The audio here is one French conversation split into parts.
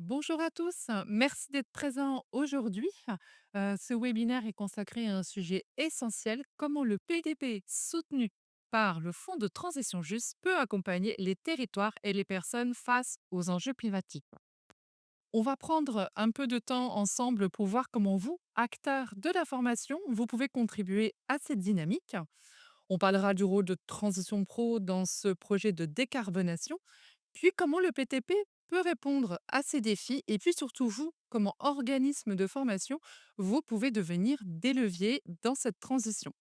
Bonjour à tous, merci d'être présents aujourd'hui. Ce webinaire est consacré à un sujet essentiel, comment le PDP soutenu par le Fonds de transition juste peut accompagner les territoires et les personnes face aux enjeux climatiques. On va prendre un peu de temps ensemble pour voir comment vous, acteurs de la formation, vous pouvez contribuer à cette dynamique. On parlera du rôle de Transition Pro dans ce projet de décarbonation, puis comment le PTP peut répondre à ces défis et puis surtout vous, comment organisme de formation, vous pouvez devenir des leviers dans cette transition.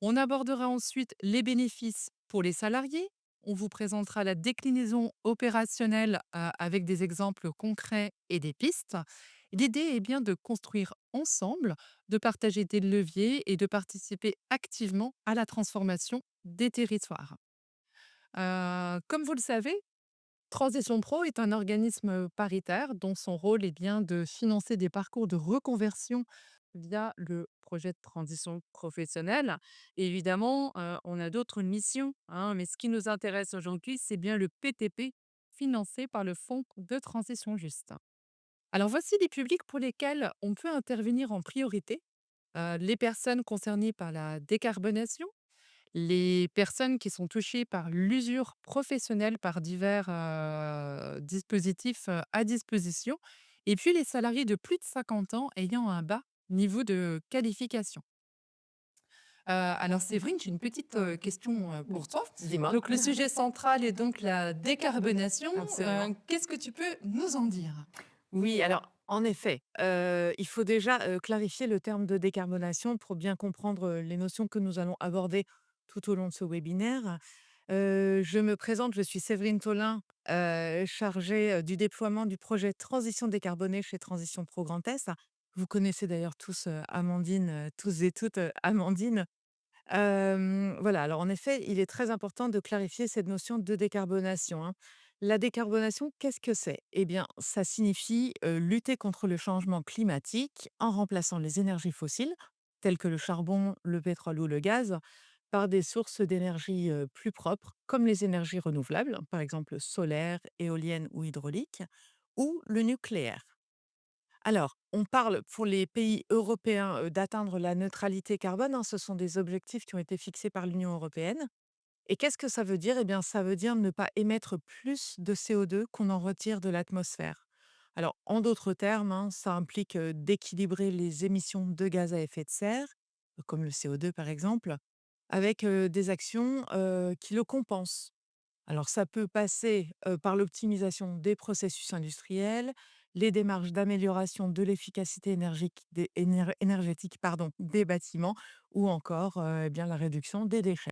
On abordera ensuite les bénéfices pour les salariés. On vous présentera la déclinaison opérationnelle avec des exemples concrets et des pistes. L'idée est bien de construire ensemble, de partager des leviers et de participer activement à la transformation des territoires. Comme vous le savez, Transition Pro est un organisme paritaire dont son rôle est bien de financer des parcours de reconversion via le projet de transition professionnelle. Et évidemment, on a d'autres missions, hein, mais ce qui nous intéresse aujourd'hui, c'est bien le PTP financé par le Fonds de transition juste. Alors voici les publics pour lesquels on peut intervenir en priorité. Les personnes concernées par la décarbonation, les personnes qui sont touchées par l'usure professionnelle par divers, dispositifs, à disposition et puis les salariés de plus de 50 ans ayant un bas niveau de qualification. Alors Séverine, j'ai une petite, question, Oui, pour toi. dis-moi. Donc le sujet central est donc la décarbonation. Absolument. Qu'est-ce que tu peux nous en dire? Oui, alors en effet, il faut déjà, clarifier le terme de décarbonation pour bien comprendre, les notions que nous allons aborder tout au long de ce webinaire. Je me présente, je suis Séverine Tholin, chargée, du déploiement du projet Transition décarbonée chez Transition Pro Grand Est. Vous connaissez d'ailleurs tous, Amandine, tous et toutes, Amandine. Voilà, alors en effet, il est très important de clarifier cette notion de décarbonation, hein. La décarbonation, qu'est-ce que c'est? Eh bien, ça signifie, lutter contre le changement climatique en remplaçant les énergies fossiles, telles que le charbon, le pétrole ou le gaz, par des sources d'énergie, plus propres, comme les énergies renouvelables, par exemple solaire, éolienne ou hydraulique, ou le nucléaire. Alors, on parle pour les pays européens, d'atteindre la neutralité carbone, hein. Ce sont des objectifs qui ont été fixés par l'Union européenne. Et qu'est-ce que ça veut dire? Eh bien, ça veut dire ne pas émettre plus de CO2 qu'on en retire de l'atmosphère. Alors, en d'autres termes, hein, ça implique, d'équilibrer les émissions de gaz à effet de serre, comme le CO2 par exemple, avec, des actions, qui le compensent. Alors ça peut passer, par l'optimisation des processus industriels, les démarches d'amélioration de l'efficacité énergétique, pardon, des bâtiments ou encore, eh bien la réduction des déchets.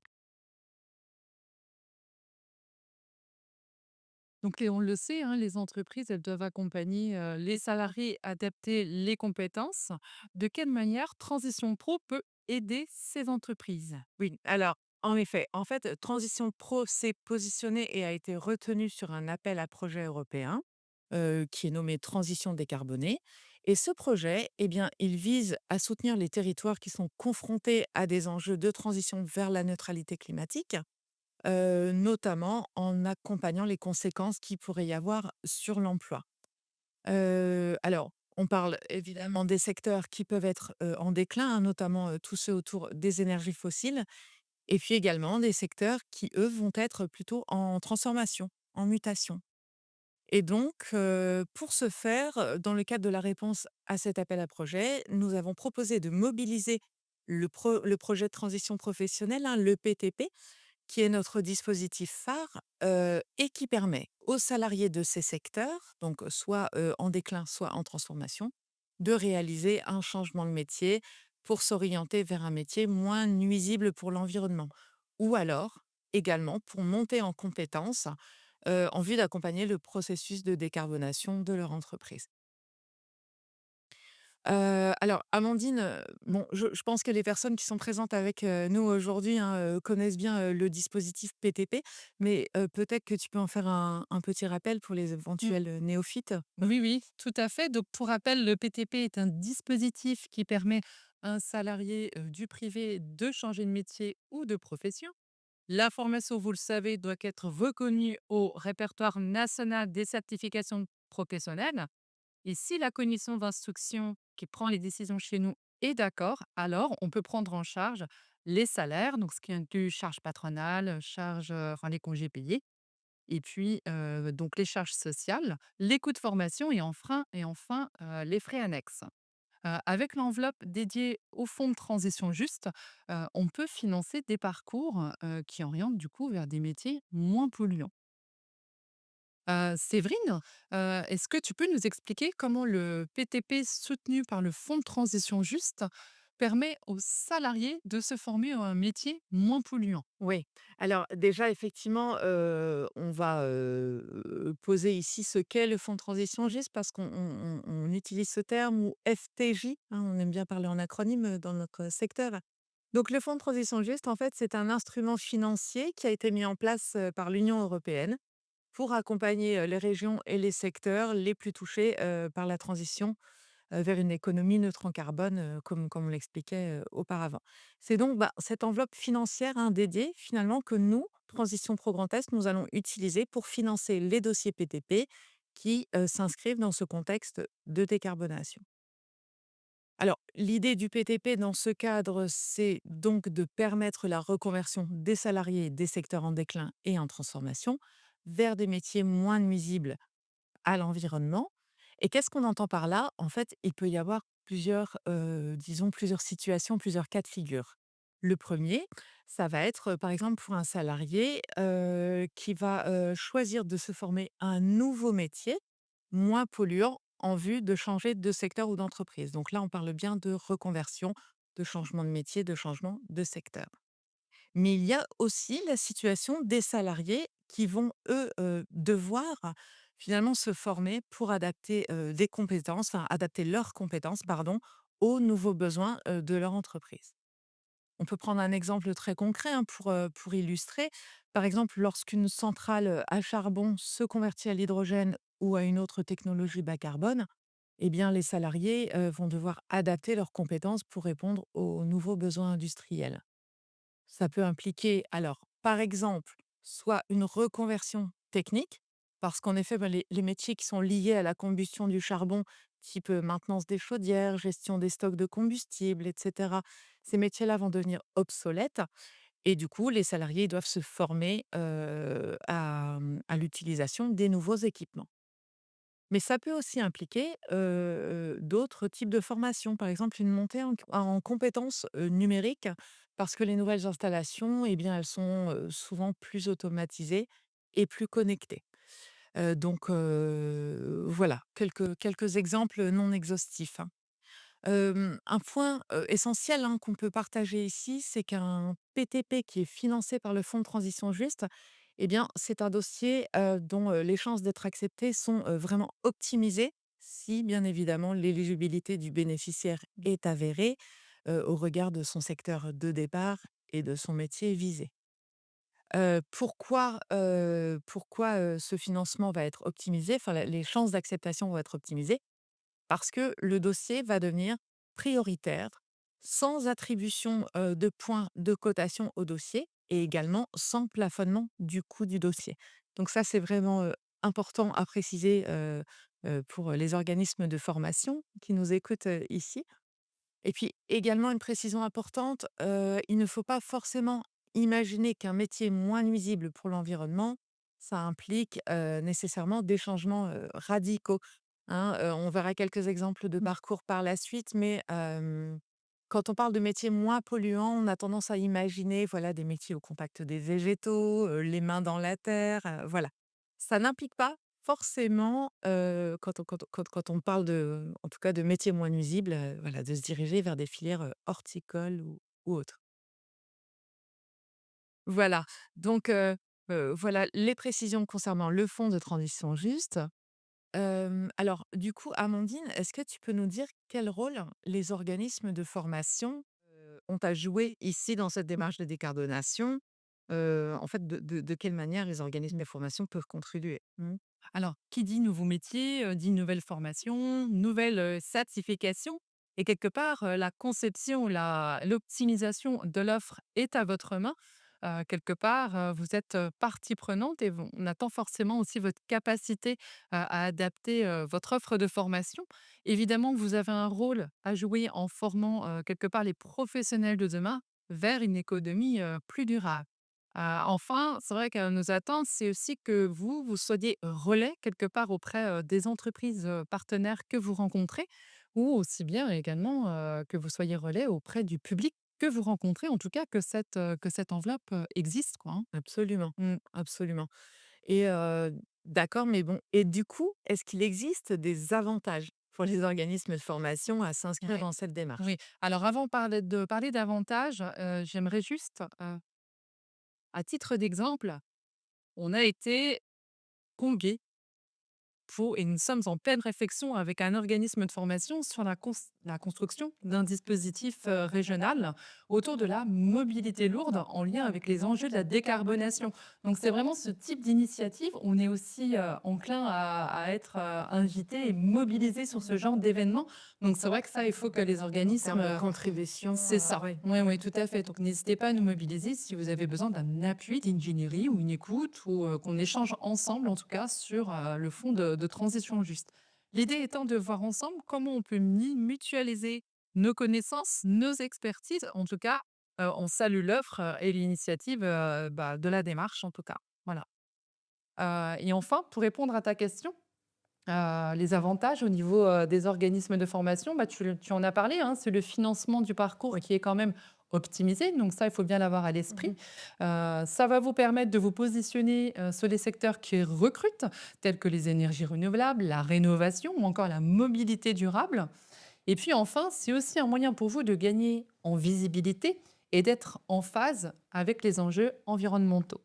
Donc et on le sait, hein, les entreprises, elles doivent accompagner, les salariés, adapter les compétences. De quelle manière Transition Pro peut aider ces entreprises? Oui, alors en effet, en fait, Transition Pro s'est positionnée et a été retenue sur un appel à projet européen, qui est nommé Transition décarbonée, et ce projet, eh bien, il vise à soutenir les territoires qui sont confrontés à des enjeux de transition vers la neutralité climatique. Notamment en accompagnant les conséquences qu'il pourrait y avoir sur l'emploi. Alors, on parle évidemment des secteurs qui peuvent être, en déclin, hein, notamment, tous ceux autour des énergies fossiles et puis également des secteurs qui, eux, vont être plutôt en transformation, en mutation. Et donc, pour ce faire, dans le cadre de la réponse à cet appel à projet, nous avons proposé de mobiliser le projet de transition professionnelle, hein, le PTP, qui est notre dispositif phare, et qui permet aux salariés de ces secteurs, donc soit, en déclin, soit en transformation, de réaliser un changement de métier pour s'orienter vers un métier moins nuisible pour l'environnement. Ou alors, également, pour monter en compétences, en vue d'accompagner le processus de décarbonation de leur entreprise. Alors Amandine, bon, je pense que les personnes qui sont présentes avec, nous aujourd'hui, hein, connaissent bien, le dispositif PTP, mais, peut-être que tu peux en faire un petit rappel pour les éventuels, néophytes? Oui, oui, tout à fait. Donc, pour rappel, le PTP est un dispositif qui permet à un salarié du privé de changer de métier ou de profession. La formation, vous le savez, doit être reconnue au répertoire national des certifications professionnels. Et si la commission d'instruction qui prend les décisions chez nous est d'accord, alors on peut prendre en charge les salaires, donc ce qui inclut charges patronales, charges, enfin les congés payés et puis, donc les charges sociales, les coûts de formation et enfin, les frais annexes. Avec l'enveloppe dédiée au fonds de transition juste, on peut financer des parcours, qui orientent du coup vers des métiers moins polluants. Séverine, est-ce que tu peux nous expliquer comment le PTP soutenu par le fonds de transition juste permet aux salariés de se former à un métier moins polluant? Oui. Alors déjà effectivement, on va, poser ici ce qu'est le fonds de transition juste parce qu'on utilise ce terme ou FTJ, hein, on aime bien parler en acronyme, dans notre secteur. Donc le fonds de transition juste, en fait, c'est un instrument financier qui a été mis en place, par l'Union européenne pour accompagner, les régions et les secteurs les plus touchés, par la transition vers une économie neutre en carbone, comme on l'expliquait, auparavant. C'est donc, bah, cette enveloppe financière, hein, dédiée finalement que nous, Transition Pro Grand Est, nous allons utiliser pour financer les dossiers PTP qui, s'inscrivent dans ce contexte de décarbonation. Alors, l'idée du PTP dans ce cadre, c'est donc de permettre la reconversion des salariés des secteurs en déclin et en transformation vers des métiers moins nuisibles à l'environnement. Et qu'est-ce qu'on entend par là? En fait, il peut y avoir plusieurs, disons, plusieurs situations, plusieurs cas de figure. Le premier, ça va être, par exemple, pour un salarié, qui va, choisir de se former à un nouveau métier, moins polluant, en vue de changer de secteur ou d'entreprise. Donc là, on parle bien de reconversion, de changement de métier, de changement de secteur. Mais il y a aussi la situation des salariés qui vont, eux, devoir finalement se former pour adapter, des compétences, enfin adapter leurs compétences, pardon, aux nouveaux besoins, de leur entreprise. On peut prendre un exemple très concret, hein, pour illustrer. Par exemple, lorsqu'une centrale, à charbon se convertit à l'hydrogène ou à une autre technologie bas carbone, eh bien les salariés, vont devoir adapter leurs compétences pour répondre aux nouveaux besoins industriels. Ça peut impliquer alors, par exemple, soit une reconversion technique, parce qu'en effet, bah, les métiers qui sont liés à la combustion du charbon, type, maintenance des chaudières, gestion des stocks de combustible et cetera, ces métiers-là vont devenir obsolètes et du coup, les salariés doivent se former, à l'utilisation des nouveaux équipements. Mais ça peut aussi impliquer, d'autres types de formations. Par exemple, une montée en compétences, numériques parce que les nouvelles installations, eh bien, elles sont, souvent plus automatisées et plus connectées. Voilà, quelques exemples non exhaustifs, hein. Un point, essentiel, hein, qu'on peut partager ici, c'est qu'un PTP qui est financé par le Fonds de transition juste, eh bien, c'est un dossier, dont, les chances d'être accepté sont, vraiment optimisées si, bien évidemment, l'éligibilité du bénéficiaire est avérée, au regard de son secteur de départ et de son métier visé. Pourquoi ce financement va être optimisé? Enfin, la les chances d'acceptation vont être optimisées parce que le dossier va devenir prioritaire, sans attribution, de points de cotation au dossier et également sans plafonnement du coût du dossier. Donc ça, c'est vraiment, important à préciser, pour les organismes de formation qui nous écoutent, ici. Et puis également une précision importante, il ne faut pas forcément imaginer qu'un métier moins nuisible pour l'environnement, ça implique, nécessairement des changements, radicaux, hein. On verra quelques exemples de parcours par la suite, mais quand on parle de métiers moins polluants, on a tendance à imaginer, voilà, des métiers au contact des végétaux, les mains dans la terre, voilà. Ça n'implique pas forcément, quand on parle de en tout cas de métiers moins nuisibles, voilà, de se diriger vers des filières, horticoles ou autres. Voilà, donc voilà les précisions concernant le fonds de transition juste. Alors du coup, Amandine, est-ce que tu peux nous dire quel rôle les organismes de formation, ont à jouer ici dans cette démarche de décarbonation? En fait, de quelle manière les organismes de formation peuvent contribuer? Mmh. Alors, qui dit nouveau métier, dit nouvelle formation, nouvelle, certification et quelque part, la conception, l'optimisation de l'offre est à votre main. quelque part, vous êtes, partie prenante et on attend forcément aussi votre capacité à adapter, votre offre de formation. Évidemment, vous avez un rôle à jouer en formant, quelque part les professionnels de demain vers une économie, plus durable. Enfin, c'est vrai que nos attentes, c'est aussi que vous soyez relais quelque part auprès, des entreprises, partenaires que vous rencontrez ou aussi bien également, que vous soyez relais auprès du public que vous rencontrez, en tout cas que cette enveloppe, existe quoi, hein. Absolument, Mmh. absolument. Et d'accord, mais bon, et du coup, est-ce qu'il existe des avantages pour les organismes de formation à s'inscrire Ouais. dans cette Oui. démarche? Alors avant de parler davantage, j'aimerais juste, à titre d'exemple, on a été combien et nous sommes en pleine réflexion avec un organisme de formation sur la construction d'un dispositif régional autour de la mobilité lourde en lien avec les enjeux de la décarbonation. Donc c'est vraiment ce type d'initiative. On est aussi enclin à être invité et mobilisé sur ce genre d'événement. Donc c'est vrai que ça, il faut que les En organismes termes de contribution, c'est ça. oui. Oui, oui, tout à fait. Donc n'hésitez pas à nous mobiliser si vous avez besoin d'un appui d'ingénierie ou une écoute ou qu'on échange ensemble, en tout cas, sur le fond de transition juste. L'idée étant de voir ensemble comment on peut mutualiser nos connaissances, nos expertises. En tout cas, on salue l'offre et l'initiative de la démarche, en tout cas. Voilà. Et enfin, pour répondre à ta question, les avantages au niveau, des organismes de formation, tu en as parlé, hein, c'est le financement du parcours Oui. qui est quand même optimisé, donc ça, il faut bien l'avoir à l'esprit. Mmh. Ça va vous permettre de vous positionner, sur les secteurs qui recrutent, tels que les énergies renouvelables, la rénovation ou encore la mobilité durable. Et puis enfin, c'est aussi un moyen pour vous de gagner en visibilité et d'être en phase avec les enjeux environnementaux.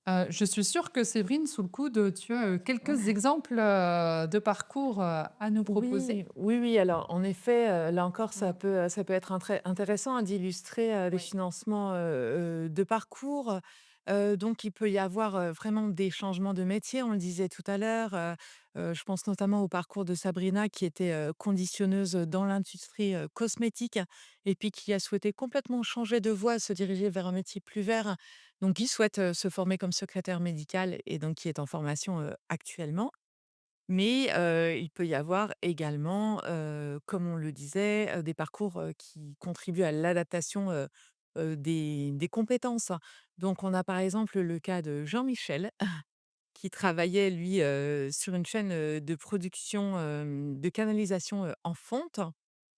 Je suis sûre que Séverine, sous le coude, tu as, quelques exemples, de parcours, à nous proposer? Oui, oui, oui, alors en effet, là encore, Mmh. ça peut être intéressant, hein, d'illustrer, les Oui. financements, de parcours. Donc il peut y avoir, vraiment des changements de métier, on le disait tout à l'heure. Je pense notamment au parcours de Sabrina qui était, conditionneuse dans l'industrie, cosmétique et puis qui a souhaité complètement changer de voie, se diriger vers un métier plus vert. Donc qui souhaite, se former comme secrétaire médicale et donc qui est en formation, actuellement. Mais il peut y avoir également, comme on le disait, des parcours, qui contribuent à l'adaptation, des compétences. Donc on a par exemple le cas de Jean-Michel qui travaillait lui, sur une chaîne, de production, de canalisation, en fonte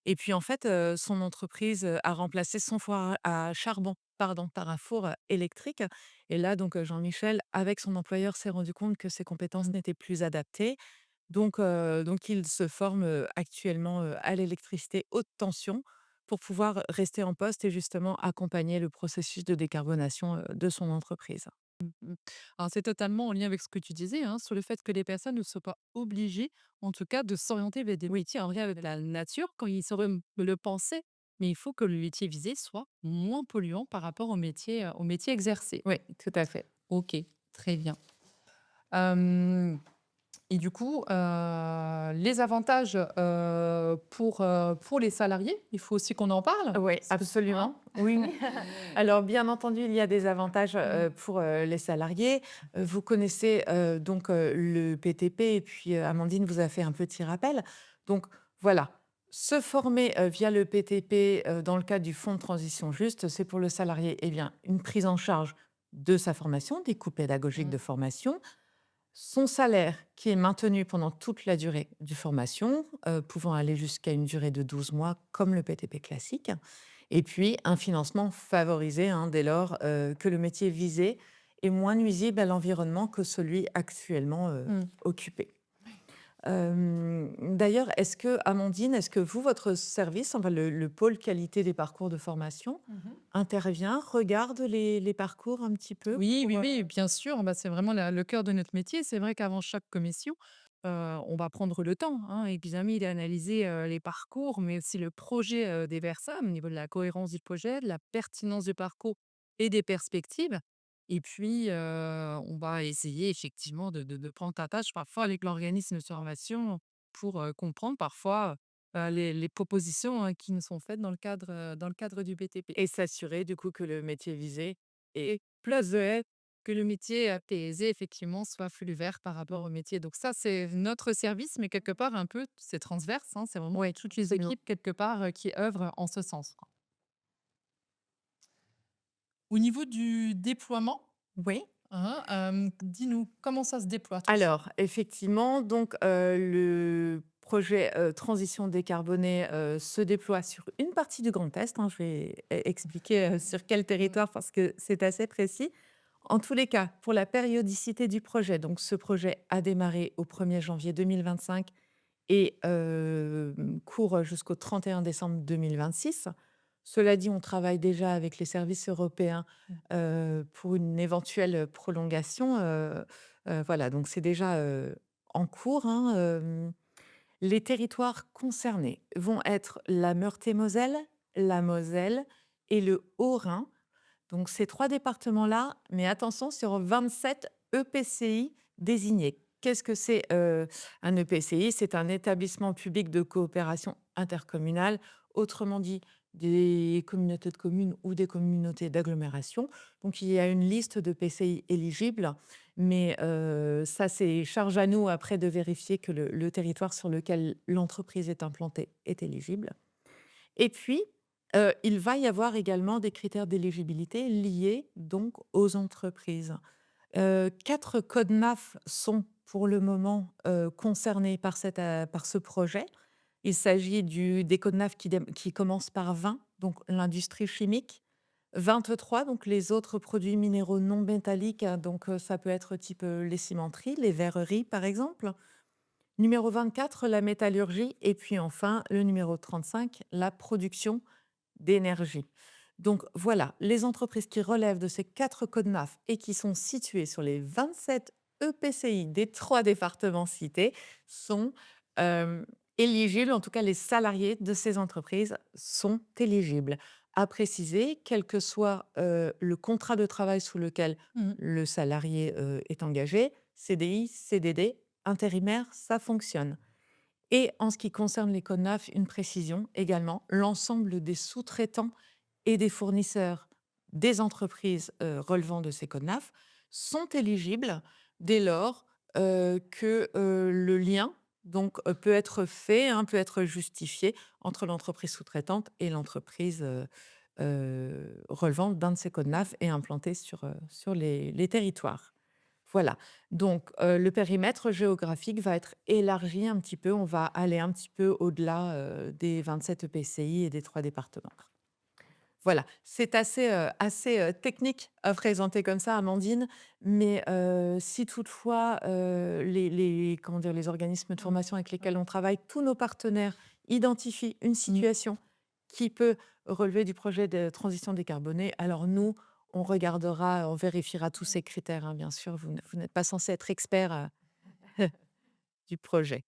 et puis en fait, son entreprise, a remplacé son four à charbon, pardon, par un four, électrique et là donc, Jean-Michel, avec son employeur, s'est rendu compte que ses compétences Mmh. n'étaient plus adaptées donc il se forme, actuellement, à l'électricité haute tension pour pouvoir rester en poste et justement accompagner le processus de décarbonation, de son entreprise. Mmh. Alors c'est totalement en lien avec ce que tu disais, hein, sur le fait que les personnes ne soient pas obligées, en tout cas, de s'orienter vers des Oui, métiers en lien avec la nature quand ils sauraient le penser. Mais il faut que le métier visé soit moins polluant par rapport au métier exercé. oui, tout à fait. OK, très bien. Hem Et du coup, les avantages, pour les salariés, il faut aussi qu'on en parle. Oui, Parce que absolument. hein? Oui, oui. Alors bien entendu, il y a des avantages, Mmh. pour, les salariés. Vous connaissez, donc, le PTP et puis, Amandine vous a fait un petit rappel. Donc voilà, se former, via le PTP, dans le cadre du fonds de transition juste, c'est pour le salarié, eh bien, une prise en charge de sa formation, des coûts pédagogiques Mmh. de formation, son salaire qui est maintenu pendant toute la durée de formation, pouvant aller jusqu'à une durée de 12 mois comme le PTP classique et puis un financement favorisé, hein, dès lors, que le métier visé est moins nuisible à l'environnement que celui actuellement, Mmh. occupé. D'ailleurs, Amandine, est-ce que vous, votre service, enfin le pôle qualité des parcours de formation Mmh. intervient, regarde les parcours un petit peu Oui, pour, oui, oui, bien sûr, bah, c'est vraiment le cœur de notre métier. C'est vrai qu'avant chaque commission, on va prendre le temps, hein, examiner et analyser, les parcours, mais aussi le projet, des personnes, au niveau de la cohérence du projet, de la pertinence du parcours et des perspectives. Et puis, on va essayer effectivement de prendre ta tâche parfois avec l'organisme de formation pour, comprendre parfois, les propositions, qui nous sont faites dans le cadre du BTP. Et s'assurer du coup que le métier visé est Et place de haie, que le métier apaisé effectivement soit flux vert par rapport au métier. Donc ça, c'est notre service, mais quelque part un peu, c'est transverse, hein, c'est vraiment oui, toutes les absolument. équipes quelque part, qui œuvrent en ce sens, quoi. Au niveau du déploiement, Oui. hein, dis-nous, comment ça se déploie tout ça? Alors effectivement, donc le projet, transition décarbonée, se déploie sur une partie du Grand Est, hein. Je vais expliquer, sur quel Mmh. territoire parce que c'est assez précis. En tous les cas, pour la périodicité du projet, donc ce projet a démarré au 1er janvier 2025 et court jusqu'au 31 décembre 2026. Cela dit, on travaille déjà avec les services européens, Mmh. pour une éventuelle prolongation, voilà, donc c'est déjà, en cours, hein, Les territoires concernés vont être la Meurthe-et-Moselle, la Moselle et le Haut-Rhin. Donc ces 3 départements-là, mais attention sur 27 EPCI désignés. Qu'est-ce que c'est, un EPCI? C'est un établissement public de coopération intercommunale, autrement dit des communautés de communes ou des communautés d'agglomération. Donc il y a une liste d'EPCI éligibles, mais ça c'est charge à nous après de vérifier que le territoire sur lequel l'entreprise est implantée est éligible. Et puis, il va y avoir également des critères d'éligibilité liés donc aux entreprises. 4 codes NAF sont pour le moment, concernés par ce projet. Il s'agit des codes NAF qui commencent par 20, donc l'industrie chimique, 23, donc les autres produits minéraux non métalliques, donc ça peut être type, les cimenteries, les verreries par exemple. Numéro 24, la métallurgie et puis enfin le numéro 35, la production d'énergie. Donc voilà, les entreprises qui relèvent de ces 4 codes NAF et qui sont situées sur les 27 EPCI des 3 départements cités sont, éligibles, en tout cas les salariés de ces entreprises sont éligibles. À préciser, quel que soit, le contrat de travail sous lequel Mmh. le salarié, est engagé, CDI, CDD, intérimaire, ça fonctionne. Et en ce qui concerne les CONAF, une précision également, l'ensemble des sous-traitants et des fournisseurs des entreprises, relevant de ces CONAF sont éligibles dès lors, que, le lien donc, peut être fait, hein, peut être justifié entre l'entreprise sous-traitante et l'entreprise, relevant d'un de ces CONAF et implantée sur les territoires. Voilà, donc le périmètre géographique va être élargi un petit peu. On va aller un petit peu au-delà, des 27 EPCI et des 3 départements. Voilà, c'est assez, technique à présenter comme ça, Amandine, mais si toutefois, les comment dire? Les organismes de Mmh. formation avec lesquels on travaille, tous nos partenaires identifient une Mmh. situation qui peut relever du projet de transition décarbonée, alors nous, on regardera, on vérifiera tous ces critères, hein, bien sûr. Vous n'êtes pas censé être expert, du projet.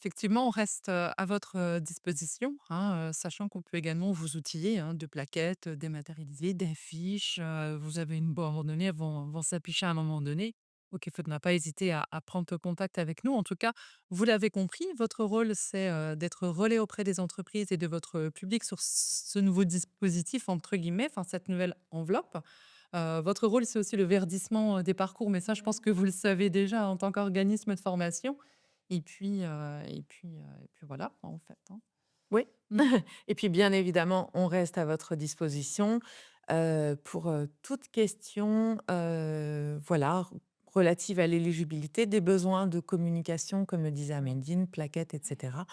Effectivement, on reste, à votre, disposition, hein, sachant qu'on peut également vous outiller, hein, de plaquettes, dématérialisées, d'affiches, vous avez une bon à un moment donné, elles vont s'afficher à un moment donné. Donc il faudra pas hésiter à prendre contact avec nous. En tout cas, vous l'avez compris, votre rôle, c'est, d'être relais auprès des entreprises et de votre, public sur ce nouveau «dispositif» entre guillemets, enfin cette nouvelle enveloppe. Votre rôle, c'est aussi le verdissement, des parcours, mais ça, je pense que vous le savez déjà en tant qu'organisme de formation. Et puis voilà, en fait, hein. Oui. Mmh. Et puis, bien évidemment, on reste à votre disposition, pour, toute question, voilà, relative à l'éligibilité, des besoins de communication, comme le disait Amandine, plaquettes et cetera,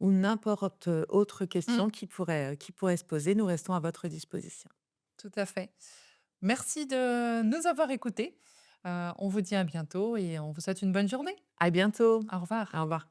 ou n'importe autre Mmh. question qui pourrait se poser. Nous restons à votre disposition. Tout à fait. Merci de nous avoir écoutés. On vous dit à bientôt et on vous souhaite une bonne journée. À bientôt. Au revoir. Au revoir.